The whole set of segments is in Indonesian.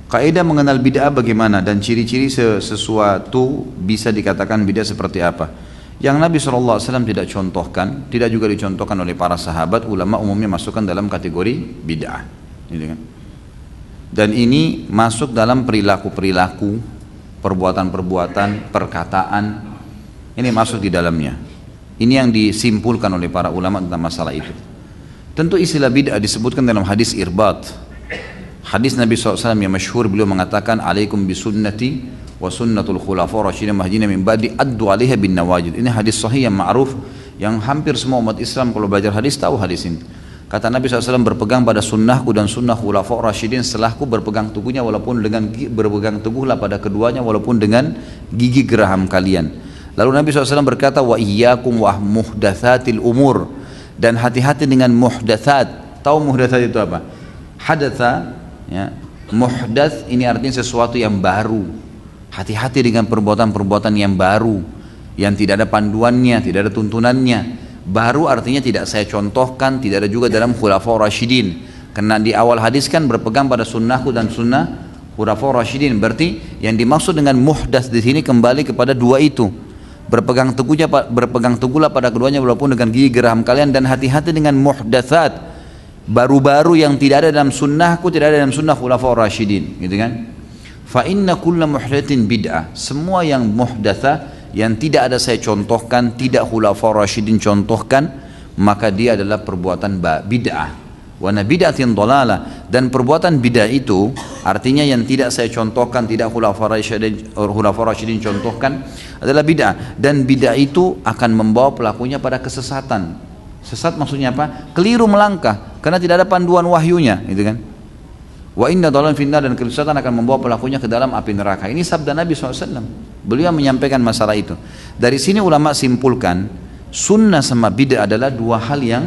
Kaidah mengenal bid'ah bagaimana dan ciri-ciri sesuatu bisa dikatakan bid'ah seperti apa? Yang Nabi SAW tidak contohkan, tidak juga dicontohkan oleh para sahabat, ulama umumnya masukkan dalam kategori bid'ah. Gitu kan? Dan ini masuk dalam perilaku-perilaku, perbuatan-perbuatan, perkataan, ini masuk di dalamnya. Ini yang disimpulkan oleh para ulama tentang masalah itu. Tentu istilah bid'ah disebutkan dalam hadis Irbat. Hadis Nabi SAW yang masyhur, beliau mengatakan, alaikum bisunnati wa sunnatul khulafa rasyidin mahdiyina min ba'di addu 'alaiha bin nawajid. Ini hadis sahih yang ma'ruf, yang hampir semua umat Islam kalau belajar hadis tahu hadis ini. Kata Nabi SAW, berpegang pada sunnahku dan sunnah khulafa rasyidin setelahku, berpegang teguhnya walaupun dengan berpegang teguhlah pada keduanya walaupun dengan gigi geraham kalian. Lalu Nabi SAW berkata, wa iyyakum wa muhdatsatil umur, dan hati-hati dengan muhdatsat. Tahu muhdatsat itu apa? Hadatsa, ya. Muhdats ini artinya sesuatu yang baru. Hati-hati dengan perbuatan-perbuatan yang baru, yang tidak ada panduannya, tidak ada tuntunannya. Baru artinya tidak saya contohkan, tidak ada juga dalam khulafa rasyidin. Karena di awal hadis kan berpegang pada sunnahku dan sunnah khulafa rasyidin. Berarti yang dimaksud dengan muhdats di sini kembali kepada dua itu. Berpegang teguhlah pada keduanya walaupun dengan gigi geraham kalian, dan hati-hati dengan muhdatsat, baru-baru yang tidak ada dalam sunnahku, tidak ada dalam sunnah khulafa rasyidin, gitu kan? Fa inna kulla muhdatsin bid'ah, semua yang muhdatsa, yang tidak ada saya contohkan, tidak khulafa rasyidin contohkan, maka dia adalah perbuatan bid'ah. Wa bid'atin dhalalah, dan perbuatan bid'ah itu artinya yang tidak saya contohkan, tidak khulafa rasyidin contohkan, adalah bid'ah. Dan bid'ah itu akan membawa pelakunya pada kesesatan. Sesat maksudnya apa? Keliru melangkah karena tidak ada panduan wahyunya, gitu kan? Wa inna dhalalan finnar, dan kesesatan akan membawa pelakunya ke dalam api neraka. Ini sabda Nabi SAW. Beliau menyampaikan masalah itu. Dari sini ulama simpulkan, sunnah sama bid'ah adalah dua hal yang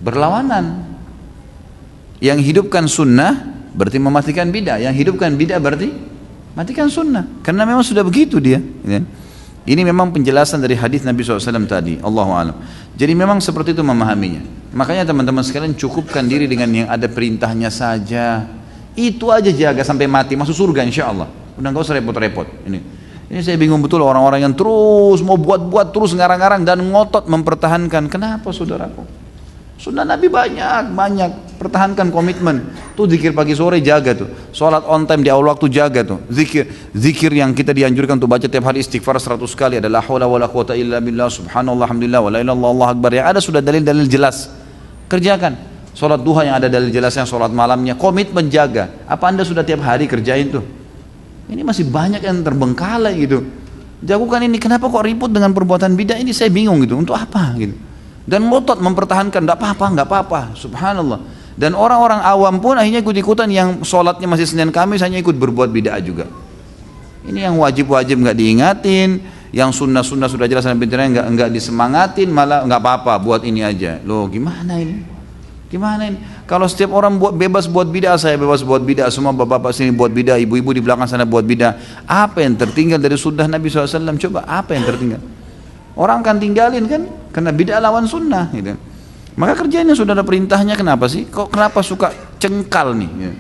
berlawanan. Yang hidupkan sunnah berarti mematikan bid'ah, yang hidupkan bid'ah berarti matikan sunnah, karena memang sudah begitu dia, ya. Ini memang penjelasan dari hadis Nabi SAW tadi, Allahu a'lam. Jadi memang seperti itu memahaminya. Makanya teman-teman sekalian, cukupkan diri dengan yang ada perintahnya saja, itu aja jaga sampai mati, masuk surga insya Allah. Udah nggak usah repot-repot. Ini saya bingung betul orang-orang yang terus mau buat-buat, terus ngarang-ngarang dan ngotot mempertahankan. Kenapa saudaraku? Sunnah Nabi banyak, pertahankan komitmen. Tuh zikir pagi sore jaga tuh, sholat on time di awal waktu jaga tuh, zikir yang kita dianjurkan untuk baca tiap hari, istighfar 100 kali, ada la haula wala quwata illa billah, subhanallah, alhamdulillah, wala ilaha illallah, Allahu akbar, yang ada sudah dalil-dalil jelas, kerjakan. Sholat duha yang ada dalil jelasnya, sholat malamnya, komitmen jaga. Apa anda sudah tiap hari kerjain tuh? Ini masih banyak yang terbengkalai gitu. Jagokan ini, kenapa kok ribut dengan perbuatan bidah ini, saya bingung gitu, untuk apa gitu. Dan ngotot mempertahankan, enggak apa-apa, subhanallah. Dan orang-orang awam pun akhirnya ikut-ikutan, yang sholatnya masih Senin Kamis hanya ikut berbuat bid'ah juga. Ini yang wajib-wajib enggak diingatin, yang sunnah-sunnah sudah jelas dan pintarnya enggak disemangatin, malah enggak apa-apa, buat ini aja. Loh, gimana ini? Kalau setiap orang bebas buat bid'ah, saya bebas buat bid'ah, semua bapak-bapak sini buat bid'ah, ibu-ibu di belakang sana buat bid'ah, apa yang tertinggal dari sunnah Nabi SAW? Coba, apa yang tertinggal? Orang akan tinggalin kan, karena bid'ah lawan sunnah gitu. Maka kerjanya sudah ada perintahnya, kenapa sih? Kenapa suka cengkal nih gitu.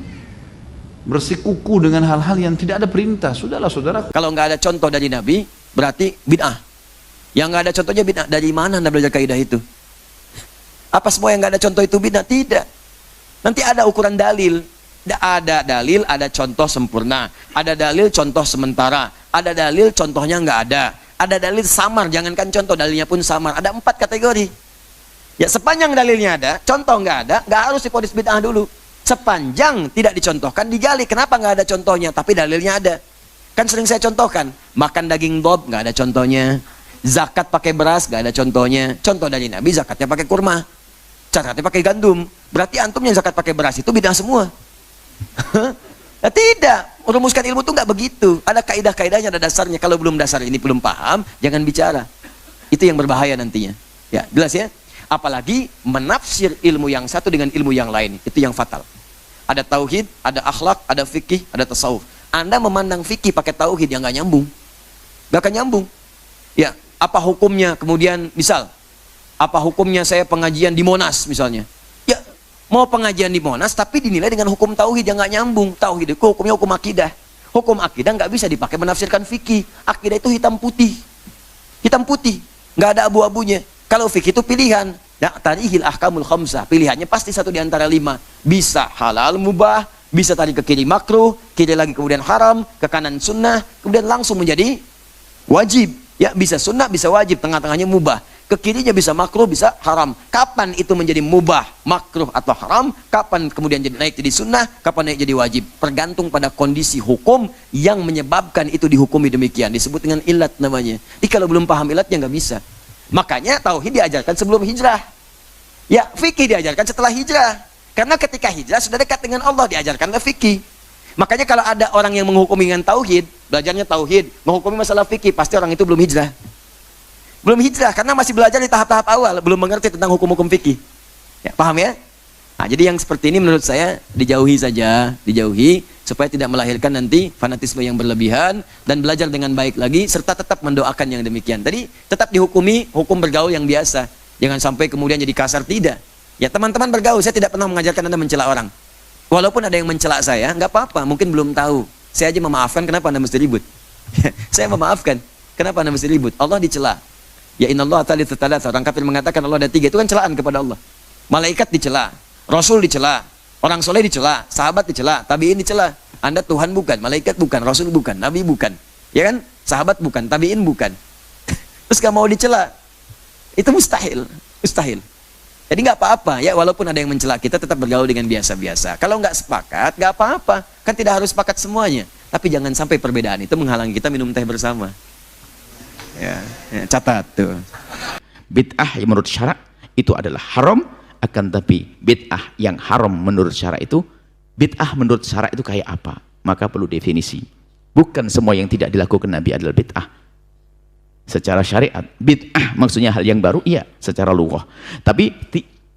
Bersikuku dengan hal-hal yang tidak ada perintah? Sudahlah saudara. Kalau nggak ada contoh dari Nabi, berarti bid'ah. Yang nggak ada contohnya bid'ah. Dari mana Anda belajar kaidah itu? Apa semua yang nggak ada contoh itu bid'ah? Tidak. Nanti ada ukuran dalil. Ada dalil, ada contoh sempurna. Ada dalil contoh sementara. Ada dalil contohnya nggak ada. Ada dalil samar, jangankan contoh, dalilnya pun samar. Ada 4 kategori. Ya, sepanjang dalilnya ada, contoh nggak ada, nggak harus divonis bid'ah dulu. Sepanjang tidak dicontohkan, digali. Kenapa nggak ada contohnya? Tapi dalilnya ada. Kan sering saya contohkan, makan daging dob nggak ada contohnya. Zakat pakai beras nggak ada contohnya. Contoh dari Nabi, zakatnya pakai kurma, zakatnya pakai gandum. Berarti antum yang zakat pakai beras itu bid'ah semua. Nah, tidak, merumuskan ilmu itu nggak begitu. Ada kaidah-kaidahnya, ada dasarnya. Kalau belum dasar ini belum paham, jangan bicara. Itu yang berbahaya nantinya. Ya, jelas ya. Apalagi menafsir ilmu yang satu dengan ilmu yang lain, itu yang fatal. Ada tauhid, ada akhlak, ada fikih, ada tasawuf. Anda memandang fikih pakai tauhid yang nggak nyambung, nggak akan nyambung. Ya, apa hukumnya? Kemudian misal, apa hukumnya saya pengajian di Monas misalnya? Ya, Mau pengajian di Monas tapi dinilai dengan hukum tauhid yang nggak nyambung. Tauhid itu hukumnya hukum akidah. Hukum akidah nggak bisa dipakai menafsirkan fikih. Akidah itu hitam putih. Hitam putih, nggak ada abu-abunya. Kalau fikih itu pilihan. Ya, tarihil ahkamul khamsah. Pilihannya pasti satu di antara 5. Bisa halal mubah, bisa tarik ke kiri makruh, kiri lagi kemudian haram, ke kanan sunnah, kemudian langsung menjadi wajib. Ya, bisa sunnah, bisa wajib, tengah-tengahnya mubah. Ke kirinya bisa makruh, bisa haram. Kapan itu menjadi mubah, makruh atau haram? Kapan kemudian jadi naik jadi sunnah? Kapan naik jadi wajib? Tergantung pada kondisi hukum yang menyebabkan itu dihukumi demikian. Disebut dengan ilat namanya. Jadi kalau belum paham ilatnya nggak bisa. Makanya tauhid diajarkan sebelum hijrah. Ya, fikih diajarkan setelah hijrah. Karena ketika hijrah sudah dekat dengan Allah, diajarkanlah fikih. Makanya kalau ada orang yang menghukumi dengan tauhid, belajarnya tauhid, menghukumi masalah fikih, pasti orang itu belum hijrah. Belum hijrah karena masih belajar di tahap-tahap awal, belum mengerti tentang hukum-hukum fikih. Ya, paham ya? Nah, jadi yang seperti ini menurut saya dijauhi saja, dijauhi supaya tidak melahirkan nanti fanatisme yang berlebihan dan belajar dengan baik lagi serta tetap mendoakan yang demikian. Tadi tetap dihukumi hukum bergaul yang biasa. Jangan sampai kemudian jadi kasar, tidak. Ya, teman-teman bergaul, saya tidak pernah mengajarkan Anda mencela orang. Walaupun ada yang mencela saya, nggak apa-apa, mungkin belum tahu. Saya aja memaafkan, kenapa Anda mesti ribut? Saya memaafkan, kenapa Anda mesti ribut? Allah dicela. Ya innallaha thalithu tsalatsa. Orang kafir mengatakan Allah ada 3, itu kan celaan kepada Allah. Malaikat dicela, Rasul dicela, orang soleh dicela, sahabat dicela, tabiin dicela. Anda Tuhan bukan, malaikat bukan, Rasul bukan, Nabi bukan, ya kan? Sahabat bukan, tabiin bukan. Terus gak mau dicela, itu mustahil, mustahil. Jadi nggak apa-apa ya, walaupun ada yang mencela kita tetap bergaul dengan biasa-biasa. Kalau nggak sepakat, nggak apa-apa, kan tidak harus sepakat semuanya. Tapi jangan sampai perbedaan itu menghalangi kita minum teh bersama. Ya, catat tuh. Bid'ah yang menurut syarak itu adalah haram, akan tapi bid'ah yang haram menurut syarak itu, bid'ah menurut syarak itu kayak apa? Maka perlu definisi. Bukan semua yang tidak dilakukan Nabi adalah bid'ah. Secara syariat, bid'ah maksudnya hal yang baru, iya, secara lughah. Tapi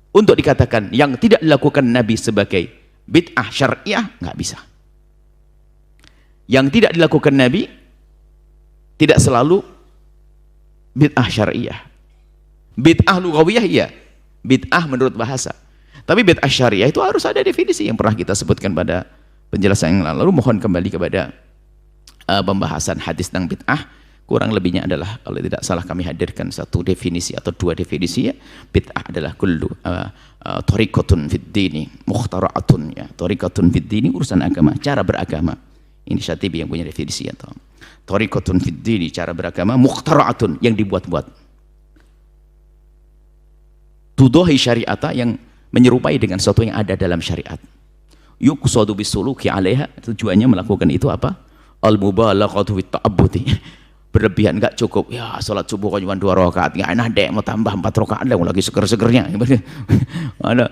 untuk dikatakan yang tidak dilakukan Nabi sebagai bid'ah syariah, nggak bisa. Yang tidak dilakukan Nabi tidak selalu bid'ah syariah. Bid'ah lughawiyah iya, bid'ah menurut bahasa. Tapi bid'ah syariah itu harus ada definisi yang pernah kita sebutkan pada penjelasan yang lalu. Mohon kembali kepada pembahasan hadis tentang bid'ah. Kurang lebihnya adalah, kalau tidak salah kami hadirkan satu definisi atau 2 definisi ya. Bid'ah adalah kullu tariqatun fid dini mukhtara'atun, ya. Tariqatun fid dini urusan agama, cara beragama. Ini Syatibi yang punya definisi atau tariqatun fid dini, cara beragama, mukhtara'atun, yang dibuat-buat. Tudohi syariata, yang menyerupai dengan sesuatu yang ada dalam syariat. Yuqsadu bisuluki 'alaiha, tujuannya melakukan itu apa? Al-mubalaghatu fit ta'abbudi. Berlebihan, nggak cukup ya, sholat subuh cuma 2 rakaat, nggak enak deh, mau tambah 4 rakaat deh, lagi seger-segernya. Ada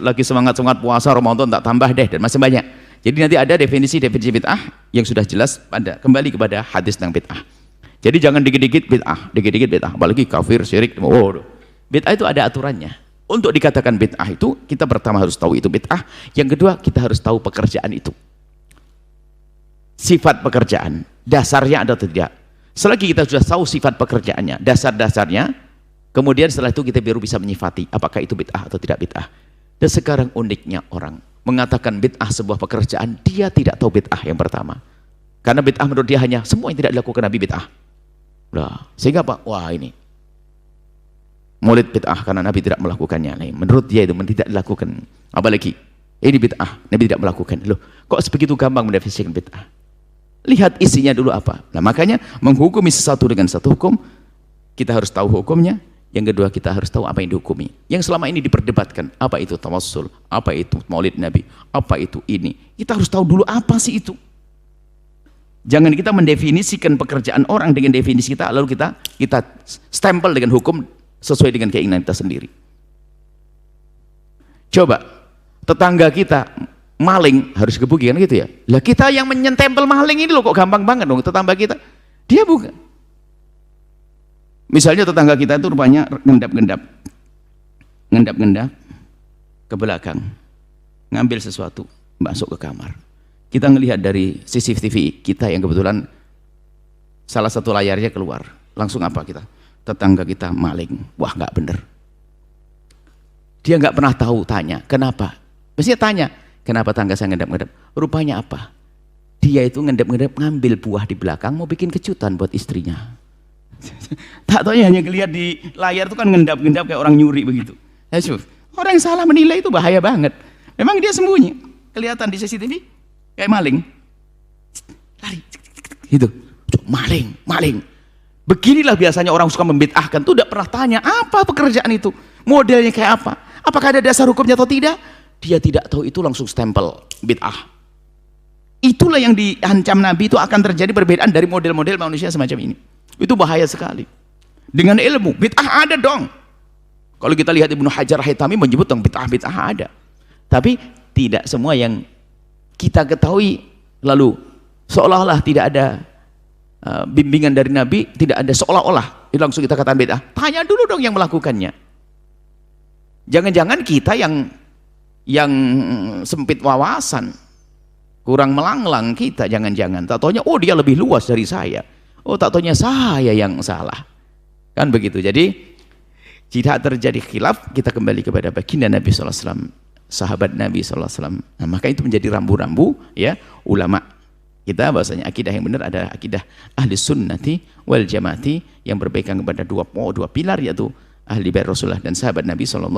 lagi semangat puasa Ramadan, tak tambah deh, dan masih banyak. Jadi nanti ada definisi bid'ah yang sudah jelas kembali kepada hadis tentang bid'ah. Jadi jangan dikit-dikit bid'ah, apalagi kafir, syirik. Bid'ah itu ada aturannya. Untuk dikatakan bid'ah itu, kita pertama harus tahu itu bid'ah, yang kedua kita harus tahu pekerjaan itu, sifat pekerjaan, dasarnya ada atau tidak. Selagi kita sudah tahu sifat pekerjaannya, dasar-dasarnya, kemudian setelah itu kita baru bisa menyifati apakah itu bid'ah atau tidak bid'ah. Dan sekarang uniknya orang mengatakan bid'ah sebuah pekerjaan, dia tidak tahu bid'ah yang pertama. Karena bid'ah menurut dia hanya semua yang tidak dilakukan Nabi bid'ah. Nah, sehingga apa? Wah, ini Maulid bid'ah karena Nabi tidak melakukannya. Nah, menurut dia itu tidak dilakukan. Apalagi ini bid'ah, Nabi tidak melakukan. Loh, kok sebegitu gampang mendefinisikan bid'ah? Lihat isinya dulu apa. Nah, makanya menghukumi sesuatu dengan satu hukum, kita harus tahu hukumnya. Yang kedua, kita harus tahu apa yang dihukumi. Yang selama ini diperdebatkan, apa itu tawassul, apa itu maulid Nabi, apa itu ini. Kita harus tahu dulu apa sih itu. Jangan kita mendefinisikan pekerjaan orang dengan definisi kita, lalu kita stempel dengan hukum sesuai dengan keinginan kita sendiri. Coba, tetangga kita maling harus gebuki kan gitu ya. Lah kita yang menyentempel maling ini loh, kok gampang banget dong tetangga kita. Dia bukan. Misalnya tetangga kita itu rupanya ngendap-ngendap ke belakang, ngambil sesuatu, masuk ke kamar. Kita ngelihat dari CCTV kita yang kebetulan salah satu layarnya keluar. Langsung apa kita? Tetangga kita maling. Wah, nggak bener. Dia nggak pernah tahu, tanya, kenapa? Mestinya tanya, kenapa tangga saya ngendap-ngendap? Rupanya apa? Dia itu ngendap-ngendap ngambil buah di belakang, mau bikin kejutan buat istrinya. Tak tahu hanya ngelihat di layar itu kan ngendap-ngendap kayak orang nyuri begitu. Orang yang salah menilai itu bahaya banget. Memang dia sembunyi, kelihatan di CCTV kayak maling. Lari, gitu. Maling, maling. Beginilah biasanya orang suka membid'ahkan tuh, tidak pernah tanya apa pekerjaan itu, modelnya kayak apa, apakah ada dasar hukumnya atau tidak. Dia tidak tahu, itu langsung stempel bid'ah. Itulah yang diancam Nabi, itu akan terjadi perbedaan dari model-model manusia semacam ini. Itu bahaya sekali. Dengan ilmu, bid'ah ada dong. Kalau kita lihat Ibnu Hajar Al-Haytami menyebut dong bid'ah ada. Tapi tidak semua yang kita ketahui lalu seolah-olah tidak ada bimbingan dari Nabi, tidak ada seolah-olah langsung kita katakan bid'ah. Tanya dulu dong yang melakukannya. Jangan-jangan kita yang sempit wawasan, kurang melanglang kita, jangan-jangan tak taunya oh dia lebih luas dari saya, oh tak taunya saya yang salah, kan begitu. Jadi jika terjadi khilaf, kita kembali kepada baginda Nabi SAW, sahabat Nabi SAW. Nah, maka itu menjadi rambu-rambu ya ulama kita, bahasanya akidah yang benar adalah akidah ahli sunnati wal jamaati yang berpegang kepada dua pilar, yaitu ahli bait Rasulullah dan sahabat Nabi SAW.